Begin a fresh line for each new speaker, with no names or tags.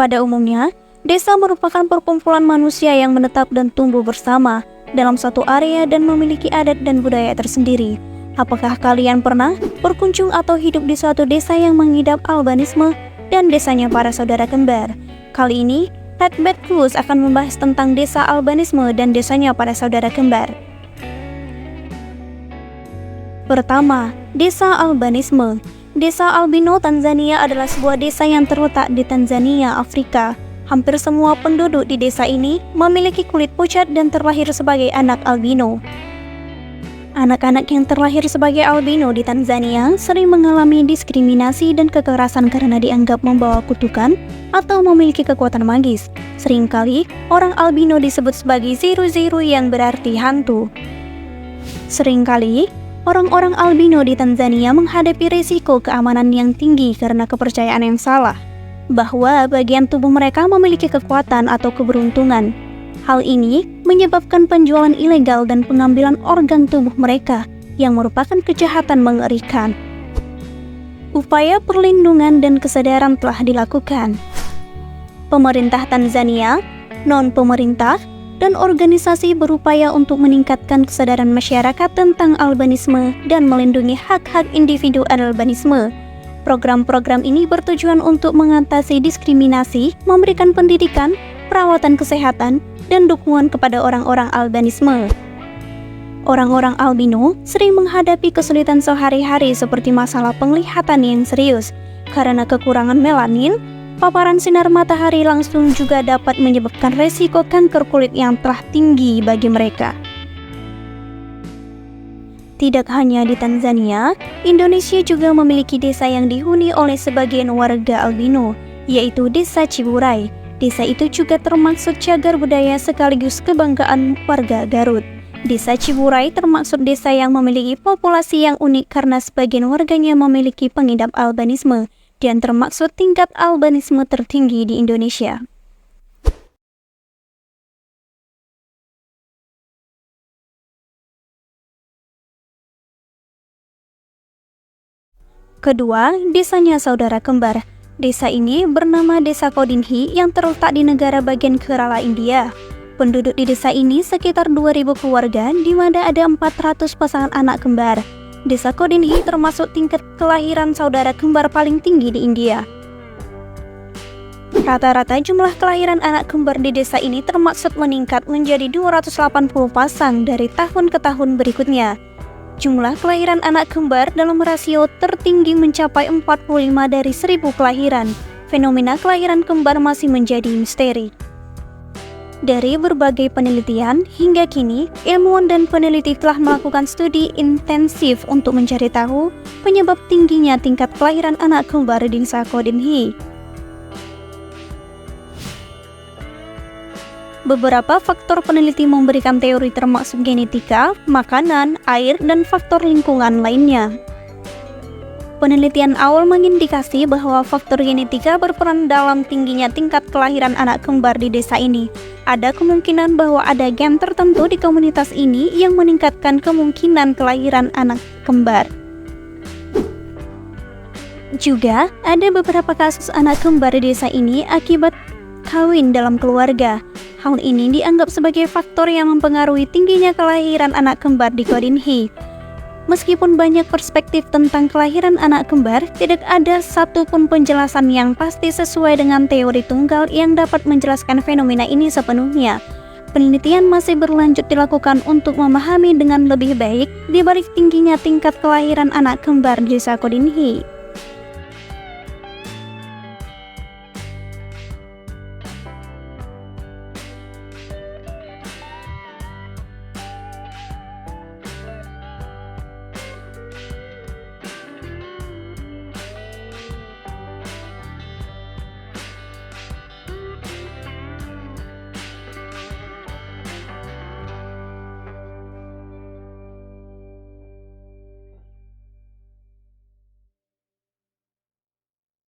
Pada umumnya, desa merupakan perkumpulan manusia yang menetap dan tumbuh bersama dalam satu area dan memiliki adat dan budaya tersendiri. Apakah kalian pernah berkunjung atau hidup di suatu desa yang mengidap albanisme dan desanya para saudara kembar? Kali ini, Red Bed Plus akan membahas tentang desa albanisme dan desanya para saudara kembar. Pertama, desa albanisme. Desa albino Tanzania adalah sebuah desa yang terletak di Tanzania, Afrika. Hampir semua penduduk di desa ini memiliki kulit pucat dan terlahir sebagai anak albino. Anak-anak yang terlahir sebagai albino di Tanzania sering mengalami diskriminasi dan kekerasan karena dianggap membawa kutukan atau memiliki kekuatan magis. Seringkali, orang albino disebut sebagai zero-zero yang berarti hantu. Seringkali, orang-orang albino di Tanzania menghadapi risiko keamanan yang tinggi karena kepercayaan yang salah, bahwa bagian tubuh mereka memiliki kekuatan atau keberuntungan. Hal ini menyebabkan penjualan ilegal dan pengambilan organ tubuh mereka yang merupakan kejahatan mengerikan. Upaya perlindungan dan kesadaran telah dilakukan. Pemerintah Tanzania, non-pemerintah, dan organisasi berupaya untuk meningkatkan kesadaran masyarakat tentang albanisme dan melindungi hak-hak individu albanisme. Program-program ini bertujuan untuk mengatasi diskriminasi, memberikan pendidikan, perawatan kesehatan, dan dukungan kepada orang-orang albanisme. Orang-orang albino sering menghadapi kesulitan sehari-hari seperti masalah penglihatan yang serius. Karena kekurangan melanin, paparan sinar matahari langsung juga dapat menyebabkan resiko kanker kulit yang telah tinggi bagi mereka. Tidak hanya di Tanzania, Indonesia juga memiliki desa yang dihuni oleh sebagian warga albino, yaitu Desa Ciburai. Desa itu juga termasuk cagar budaya sekaligus kebanggaan warga Garut. Desa Ciburai termasuk desa yang memiliki populasi yang unik karena sebagian warganya memiliki pengidap albanisme dan termasuk tingkat albanisme tertinggi di Indonesia. Kedua, desanya saudara kembar. Desa ini bernama Desa Kodinhi yang terletak di negara bagian Kerala, India. Penduduk di desa ini sekitar 2.000 keluarga, di mana ada 400 pasangan anak kembar. Desa Kodinhi termasuk tingkat kelahiran saudara kembar paling tinggi di India. Rata-rata jumlah kelahiran anak kembar di desa ini termaksud meningkat menjadi 280 pasang dari tahun ke tahun berikutnya. Jumlah kelahiran anak kembar dalam rasio tertinggi mencapai 45 dari 1.000 kelahiran. Fenomena kelahiran kembar masih menjadi misteri. Dari berbagai penelitian, hingga kini, ilmuwan dan peneliti telah melakukan studi intensif untuk mencari tahu penyebab tingginya tingkat kelahiran anak kembar di Desa Kodinhi. Beberapa faktor peneliti memberikan teori termasuk genetika, makanan, air, dan faktor lingkungan lainnya. Penelitian awal mengindikasi bahwa faktor genetika berperan dalam tingginya tingkat kelahiran anak kembar di desa ini. Ada kemungkinan bahwa ada gen tertentu di komunitas ini yang meningkatkan kemungkinan kelahiran anak kembar. Juga, ada beberapa kasus anak kembar di desa ini akibat kawin dalam keluarga. Hal ini dianggap sebagai faktor yang mempengaruhi tingginya kelahiran anak kembar di Kodinhi. Meskipun banyak perspektif tentang kelahiran anak kembar, tidak ada satupun penjelasan yang pasti sesuai dengan teori tunggal yang dapat menjelaskan fenomena ini sepenuhnya. Penelitian masih berlanjut dilakukan untuk memahami dengan lebih baik di balik tingginya tingkat kelahiran anak kembar di Desa Kodinhi.